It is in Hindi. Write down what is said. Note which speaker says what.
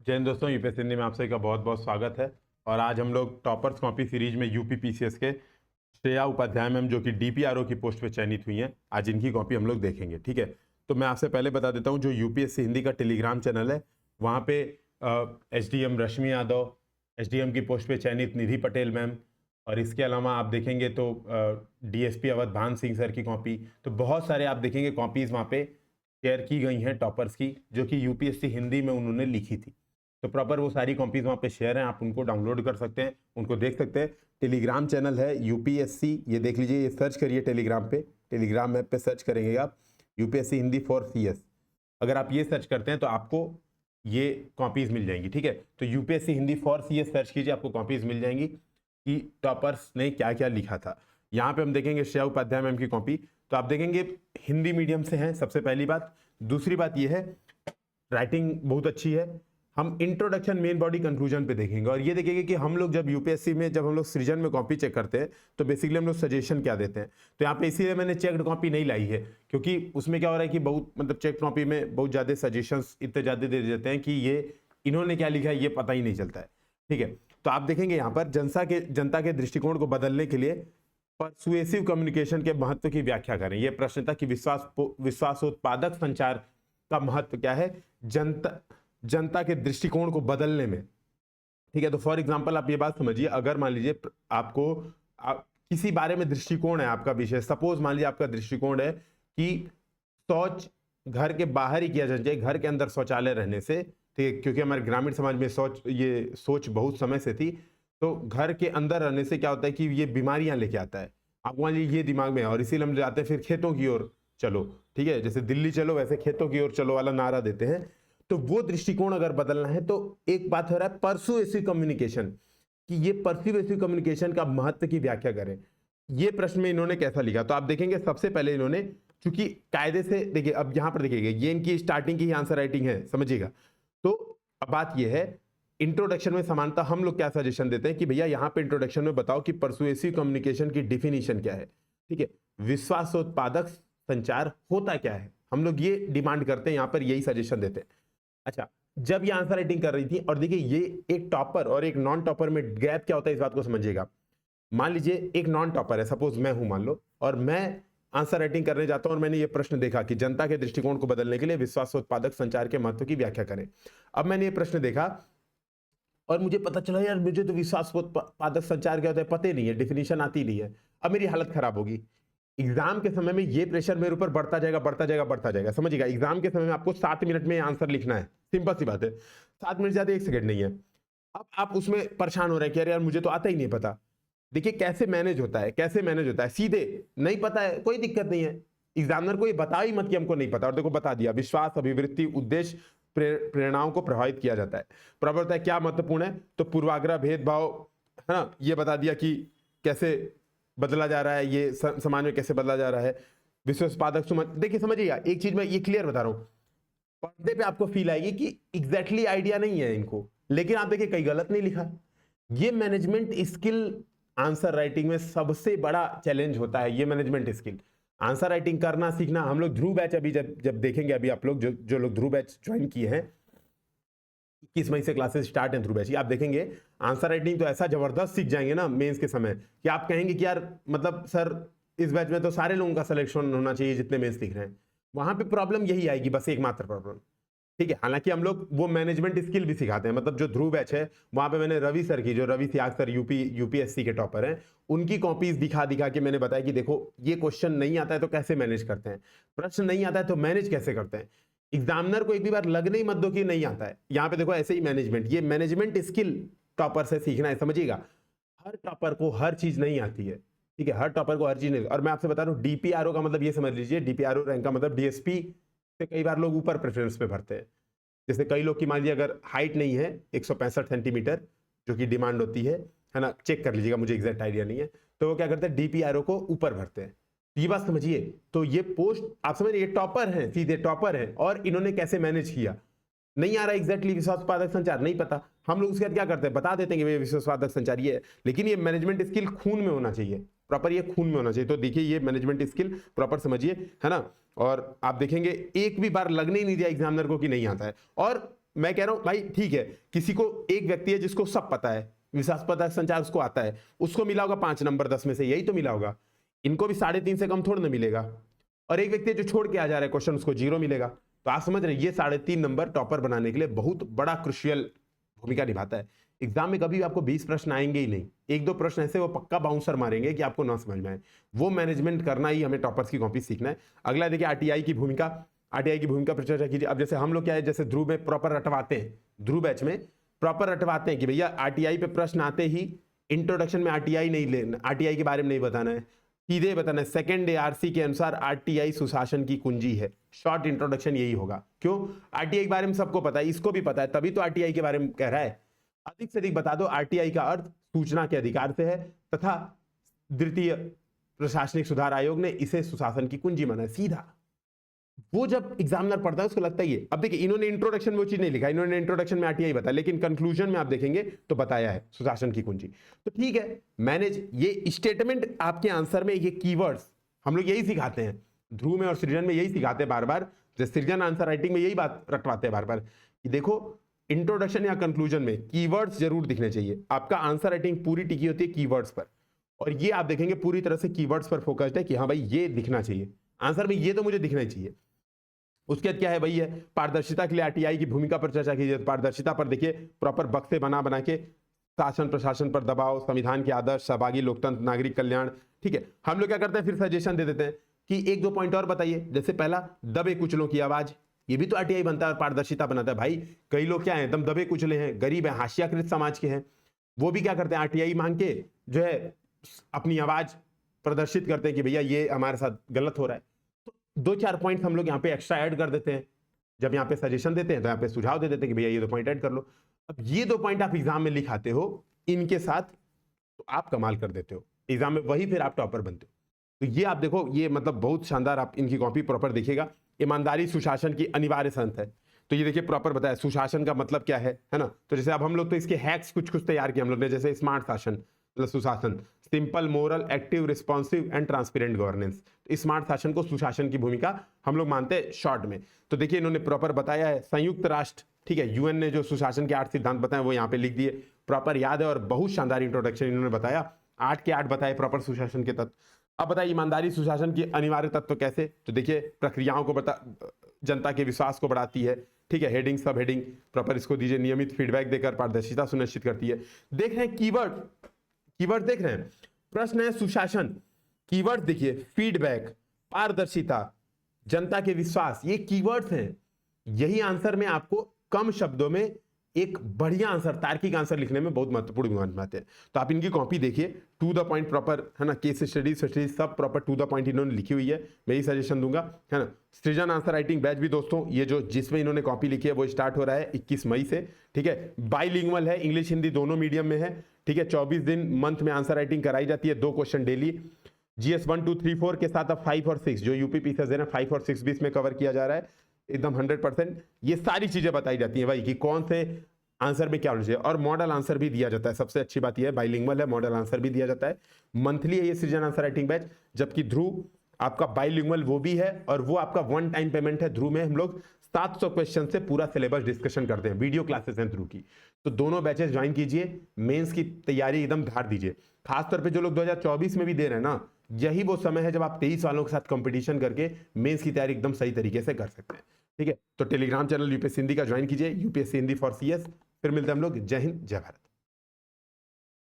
Speaker 1: जय हिंद दोस्तों, यूपीएससी हिंदी में आप सभी का बहुत बहुत स्वागत है। और आज हम लोग टॉपर्स कॉपी सीरीज में यूपी पीसीएस के श्रेया उपाध्याय मैम जो कि डीपीआरओ की पोस्ट पे चयनित हुई हैं, आज इनकी कॉपी हम लोग देखेंगे। ठीक है, तो मैं आपसे पहले बता देता हूँ, जो यूपीएससी हिंदी का टेलीग्राम चैनल है वहाँ पे एसडीएम रश्मि यादव, एसडीएम की पोस्ट पे चयनित निधि पटेल मैम, और इसके अलावा आप देखेंगे तो डीएसपी अवध भान सिंह सर की कॉपी, तो बहुत सारे आप देखेंगे कॉपीज़ वहाँ पे शेयर की गई हैं टॉपर्स की, जो कि यूपीएससी हिंदी में उन्होंने लिखी थी। तो प्रॉपर वो सारी कॉपीज वहाँ पे शेयर हैं, आप उनको डाउनलोड कर सकते हैं, उनको देख सकते हैं। टेलीग्राम चैनल है यूपीएससी, ये देख लीजिए, ये सर्च करिए टेलीग्राम पे, टेलीग्राम ऐप पे सर्च करेंगे आप यूपीएससी हिंदी फॉर सीएस। अगर आप ये सर्च करते हैं तो आपको ये कॉपीज मिल जाएंगी। ठीक है, तो UPSC Hindi for CS search कीजिए, आपको कॉपीज मिल जाएंगी कि टॉपर्स ने क्या क्या लिखा था। यहाँ पे हम देखेंगे श्रेया उपाध्याय मैम की कॉपी, तो आप देखेंगे हिंदी मीडियम से हैं, सबसे पहली बात। दूसरी बात ये है, राइटिंग बहुत अच्छी है। हम इंट्रोडक्शन, मेन बॉडी, कंक्लूजन पे देखेंगे, और ये देखेंगे कि हम लोग जब यूपीएससी में जब हम लोग सृजन में कॉपी चेक करते हैं तो बेसिकली हम लोग सजेशन क्या देते हैं। तो यहाँ पे इसीलिए मैंने चेक्ड कॉपी नहीं लाई है, क्योंकि उसमें क्या हो रहा है कि बहुत मतलब चेक कॉपी में बहुत ज़्यादा सजेशंस इतने ज़्यादा दे देते हैं कि ये इन्होंने क्या लिखा है ये पता ही नहीं चलता है। ठीक है, तो आप देखेंगे यहाँ पर जनता के दृष्टिकोण को बदलने के लिए परसुएसिव कम्युनिकेशन के महत्व की व्याख्या करें। यह प्रश्न था कि विश्वासोत्पादक संचार का महत्व क्या है जनता के दृष्टिकोण को बदलने में। ठीक है, तो फॉर एग्जांपल आप ये बात समझिए, अगर मान लीजिए आपको किसी बारे में दृष्टिकोण है आपका विषय, सपोज मान लीजिए आपका दृष्टिकोण है कि शौच घर के बाहर ही किया जाना चाहिए, घर के अंदर शौचालय रहने से। ठीक है, क्योंकि हमारे ग्रामीण समाज में ये सोच बहुत समय से थी, तो घर के अंदर रहने से क्या होता है कि ये बीमारियां लेके आता है। आपको मान लीजिए ये दिमाग में है, और इसीलिए हम जाते हैं फिर खेतों की ओर चलो। ठीक है, जैसे दिल्ली चलो वैसे खेतों की ओर चलो वाला नारा देते हैं। तो वो दृष्टिकोण अगर बदलना है तो एक बात हो रहा है परसुएसिव कम्युनिकेशन, कि ये परसुएसिव कम्युनिकेशन का महत्व की व्याख्या करें। ये प्रश्न में इन्होंने कैसा लिखा, तो आप देखेंगे सबसे पहले इन्होंने, चूंकि कायदे से देखिए, अब यहां पर देखिएगा ये इनकी स्टार्टिंग की आंसर राइटिंग है, समझिएगा। तो अब बात यह है, इंट्रोडक्शन में समानता हम लोग क्या सजेशन देते हैं कि भैया यहाँ पे इंट्रोडक्शन में बताओ कि परसुएसिव कम्युनिकेशन की डिफिनीशन क्या है। ठीक है, विश्वासोत्पादक संचार होता क्या है, हम लोग ये डिमांड करते हैं, यहाँ पर यही सजेशन देते हैं। अच्छा, जब ये आंसर राइटिंग कर रही थी, और देखिए ये एक टॉपर और एक नॉन टॉपर में गैप क्या होता है इस बात को समझिएगा। मान लीजिए एक नॉन टॉपर है, सपोज मैं हूं मान लो, और मैं आंसर राइटिंग करने जाता हूं और मैंने ये प्रश्न देखा कि जनता के दृष्टिकोण को बदलने के लिए विश्वासोत्पादक संचार के महत्व की व्याख्या करें। अब मैंने ये प्रश्न देखा और मुझे पता चला यार मुझे तो विश्वासोत्पादक संचार क्या होता है पता ही नहीं है, डिफिनीशन आती नहीं है। अब मेरी हालत खराब होगी। एग्जाम के समय में ये प्रेशर मेरे ऊपर बढ़ता जाएगा बढ़ता जाएगा बढ़ता जाएगा, समझिएगा। एग्जाम के समय में आपको 7 मिनट में आंसर लिखना है, सिंपल सी बात है, 7 मिनट ज्यादा 1 सेकंड नहीं है। अब आप उसमें परेशान हो रहे हैं कि यार मुझे तो आता ही नहीं पता। देखिए कैसे मैनेज होता है, कैसे मैनेज होता है, सीधे नहीं पता है कोई दिक्कत नहीं है, एग्जामिनर को ये बता ही मत कि हमको नहीं पता, और देखो बता दिया, विश्वास, अभिवृत्ति, उद्देश्य, प्रेरणाओं को प्रभावित किया जाता है। प्रबलता है क्या महत्वपूर्ण है, तो पूर्वाग्रह, भेदभाव, है ना, ये बता दिया कि कैसे बदला जा रहा है, ये समाज में कैसे बदला जा रहा है। विश्वासोत्पादक देखिए समझिएगा, एक चीज मैं ये क्लियर बता रहा हूं, पर्दे पे आपको फील आएगी कि एग्जैक्टली आइडिया नहीं है इनको, लेकिन आप देखिए कहीं गलत नहीं लिखा। ये मैनेजमेंट स्किल आंसर राइटिंग में सबसे बड़ा चैलेंज होता है, ये मैनेजमेंट स्किल आंसर राइटिंग करना सीखना। हम लोग ध्रुव बैच अभी जब देखेंगे, अभी आप लोग जो लोग ध्रुव बैच ज्वाइन किए हैं, 21 मई से क्लासेस स्टार्ट हैं ध्रुव बैच की, आप देखेंगे आंसर राइटिंग तो ऐसा जबरदस्त सीख जाएंगे ना मेंस के समय कि आप कहेंगे कि यार मतलब सर इस बैच में तो सारे लोगों का सिलेक्शन होना चाहिए जितने मेंस लिख रहे हैं। वहां पे प्रॉब्लम यही आएगी, बस एकमात्र प्रॉब्लम। ठीक है, हालांकि हम लोग वो मैनेजमेंट स्किल भी सिखाते हैं, मतलब जो ध्रुव बैच है वहां पे मैंने रवि सर की, जो रवि सियाग सर यूपीएससी के टॉपर हैं, उनकी कॉपीज दिखा दिखा के मैंने बताया कि देखो ये क्वेश्चन नहीं आता है तो कैसे मैनेज करते हैं, प्रश्न नहीं आता है तो मैनेज कैसे करते हैं। एग्जामिनर को एक भी बार लगने ही मत दो कि नहीं आता है, यहाँ पे देखो ऐसे ही मैनेजमेंट, ये मैनेजमेंट स्किल टॉपर से सीखना है, समझिएगा। हर टॉपर को हर चीज नहीं आती है, ठीक है, हर टॉपर को हर चीज नहीं। और मैं आपसे बता रहा हूँ डीपीआरओ का मतलब ये समझ लीजिए, डीपीआरओ रैंक का मतलब डीएसपी से कई बार लोग ऊपर प्रेफरेंस पे भरते हैं। जैसे कई लोग की मान लीजिए अगर हाइट नहीं है 165 सेंटीमीटर जो कि डिमांड होती है ना, चेक कर लीजिएगा, मुझे एग्जैक्ट आइडिया नहीं है, तो वो क्या करते हैं डीपीआरओ को ऊपर भरते हैं। ये बात समझिए, तो ये पोस्ट आप समझ, ये टॉपर हैं, सीधे टॉपर हैं, और इन्होंने कैसे मैनेज किया नहीं आ रहा एग्जैक्टली। विश्वासोत्पादक संचार नहीं पता, हम लोग उसके बाद क्या करते हैं बता देते हैं कि विश्वासोत्पादक संचार ये है, लेकिन ये मैनेजमेंट स्किल खून में होना चाहिए, प्रॉपर ये खून में होना चाहिए। तो देखिए ये मैनेजमेंट स्किल प्रॉपर समझिए, है ना। और आप देखेंगे एक भी बार लगने ही नहीं दिया एग्जामिनर को कि नहीं आता है। और मैं कह रहा हूं भाई ठीक है, किसी को एक व्यक्ति है जिसको सब पता है, विश्वासपत्र संचार उसको आता है, उसको मिला होगा 5 नंबर 10 में से, यही तो मिला होगा। इनको भी 3.5 से कम थोड़ा ना मिलेगा। और एक व्यक्ति जो छोड़ के आ जा रहा है क्वेश्चन, उसको 0 मिलेगा। तो आप समझ रहे हैं, ये 3.5 नंबर टॉपर बनाने के लिए बहुत बड़ा क्रुशियल भूमिका निभाता है। एग्जाम में कभी आपको 20 प्रश्न आएंगे ही नहीं, 1-2 प्रश्न ऐसे वो पक्का बाउंसर मारेंगे कि आपको ना समझ में आए। वो मैनेजमेंट करना ही हमें टॉपर्स की कॉपी सीखना है। अगला देखिए आरटीआई की भूमिका। आरटीआई की भूमिका पर चर्चा कीजिए। अब जैसे हम लोग क्या है, जैसे ध्रुव में प्रॉपर रटवाते हैं, ध्रुव बैच में प्रॉपर रटवाते हैं कि भैया आरटीआई पे प्रश्न आते ही इंट्रोडक्शन में आरटीआई नहीं लेना, आरटीआई के बारे में नहीं बताना है, सीधे बताना है सेकंड एआरसी के अनुसार आरटीआई सुशासन की कुंजी है। शॉर्ट इंट्रोडक्शन यही होगा। क्यों? आरटीआई के बारे में सबको पता है, इसको भी पता है, तभी तो आरटीआई के बारे में कह रहा है। अधिक से अधिक बता दो, आरटीआई का अर्थ सूचना के अधिकार से है तथा द्वितीय प्रशासनिक सुधार आयोग ने इसे सुशासन की कुंजी माना है। सीधा वो जब एग्जामिनर पढ़ता है उसको लगता ही है। अब देखिए इन्होंने इंट्रोडक्शन में वो चीज नहीं लिखा, इन्होंने इंट्रोडक्शन में आरटीआई बताया, लेकिन कंक्लूजन में आप देखेंगे तो बताया है सुशासन की कुंजी। तो ठीक है, मैनेज ये स्टेटमेंट आपके आंसर में, ये कीवर्ड्स हम लोग यही सिखाते हैं, ध्रुव में और सृजन में यही सिखाते हैं बार बार। जैसे सृजन आंसर राइटिंग में यही बात रटवाते हैं बार बार कि देखो इंट्रोडक्शन या कंक्लूजन में कीवर्ड्स जरूर दिखने चाहिए। आपका आंसर राइटिंग पूरी टिकी होती है कीवर्ड्स पर, और ये आप देखेंगे पूरी तरह से कीवर्ड्स पर फोकस्ड है कि हाँ भाई ये दिखना चाहिए आंसर में, ये तो मुझे दिखना ही चाहिए। उसके बाद क्या है भाई, है पारदर्शिता के लिए आरटीआई की भूमिका पर चर्चा कीजिए। पारदर्शिता पर देखिए प्रॉपर बक्से बना के शासन प्रशासन पर दबाव, संविधान के आदर्श, सहभागी लोकतंत्र, नागरिक कल्याण। ठीक है, हम लोग क्या करते हैं, फिर सजेशन दे देते हैं कि 1-2 पॉइंट और बताइए। जैसे पहला, दबे कुचलों की आवाज, ये भी तो आरटीआई बनता है और पारदर्शिता बनाता है। भाई कई लोग क्या है, एकदम दबे कुचले हैं, गरीब है, हाशियाकृत समाज के हैं, वो भी क्या करते हैं, आरटीआई मांग के जो है अपनी आवाज प्रदर्शित करते हैं कि भैया ये हमारे साथ गलत हो रहा है। तो 2-4 पॉइंट हम लोग यहाँ पे एक्स्ट्रा ऐड कर देते हैं। जब यहाँ पे सजेशन देते हैं तो यहाँ पे सुझाव दे देते हैं कि भैया ये 2 पॉइंट ऐड कर लो। अब ये 2 पॉइंट आप एग्जाम में लिखाते हो इनके साथ, तो आप कमाल कर देते हो एग्जाम में, वही फिर आप टॉपर बनते हो। तो ये आप देखो, ये मतलब बहुत शानदार, आप इनकी कॉपी प्रॉपर देखिएगा। ईमानदारी सुशासन की अनिवार्य संत है, तो ये देखिए प्रॉपर बताया सुशासन का मतलब क्या है ना। तो जैसे अब हम लोग तो इसके हैक्स कुछ तैयार किए हम लोग ने, जैसे स्मार्ट शासन मतलब सुशासन, simple, moral, active, responsive and transparent governance. तो स्मार्ट शासन को सुशासन की भूमिका हम लोग मानते हैं शॉर्ट में। तो देखिए इन्होंने प्रॉपर बताया है, संयुक्त राष्ट्र, ठीक है, यूएन ने जो सुशासन के 8 सिद्धांत बताए वो यहाँ पे लिख दिए, प्रॉपर याद है, और बहुत शानदार इंट्रोडक्शन इन्होंने बताया, 8 के 8 बताए प्रॉपर सुशासन के तत्व। अब बताइए ईमानदारी सुशासन की अनिवार्य तत्व कैसे, तो देखिए प्रक्रियाओं को जनता के विश्वास को बढ़ाती है, ठीक है, हेडिंग सब हेडिंग प्रॉपर इसको दीजिए, नियमित फीडबैक देकर पारदर्शिता सुनिश्चित करती है। देख रहे हैं कीवर्ड देख रहे हैं, प्रश्न है सुशासन, कीवर्ड देखिए फीडबैक, पारदर्शिता, जनता के विश्वास, ये कीवर्ड्स हैं। यही आंसर में आपको कम शब्दों में एक बढ़िया आंसर, तार्किक आंसर लिखने में बहुत महत्वपूर्ण भूमिका निभाते हैं। तो आप इनकी कॉपी देखिए, टू द पॉइंट प्रॉपर है ना, केस स्टडीज सब प्रॉपर टू द पॉइंट इन्होंने लिखी हुई है, मैं ही सजेशन दूंगा है ना। सृजन आंसर राइटिंग बैच भी दोस्तों, ये जो जिसमें इन्होंने कॉपी लिखी है वो स्टार्ट हो रहा है 21 मई से, ठीक है, बाइलिंगुअल है, इंग्लिश हिंदी दोनों मीडियम में है, ठीक है। 24 दिन मंथ में आंसर राइटिंग कराई जाती है, 2 क्वेश्चन डेली। GS 1, 2, 3, 4 के साथ अब 5 और 6 जो यूपी पीसीएस है ना, 5 और 6 भी इसमें कवर किया जा रहा है एकदम 100%। ये सारी चीजें बताई जाती है भाई कि कौन से आंसर में क्या होना चाहिए, और मॉडल आंसर भी दिया जाता है। सबसे अच्छी बात यह है बाइलिंगुअल है, मॉडल आंसर भी दिया जाता है। मंथली है ये सृजन आंसर राइटिंग बैच, जबकि ध्रुव आपका बाइलिंगुअल वो भी है, और वो आपका 1 टाइम पेमेंट है। ध्रुव में हम लोग 700 क्वेश्चन से पूरा सिलेबस डिस्कशन करते हैं, वीडियो क्लासेस हैं ध्रुव की। तो दोनों बैचेस ज्वाइन कीजिए, मेंस की तैयारी एकदम धार दीजिए। खासतौर पे जो लोग 2024 में भी दे रहे हैं ना, यही वो समय है जब आप 23 वालों के साथ कंपटीशन करके मेंस की तैयारी एकदम सही तरीके से कर सकते हैं, ठीक है। तो टेलीग्राम चैनल यूपीएससी हिंदी का ज्वाइन कीजिए, यूपीएससी हिंदी फॉर CS। फिर मिलते हैं हम लोग। जय हिंद, जय भारत।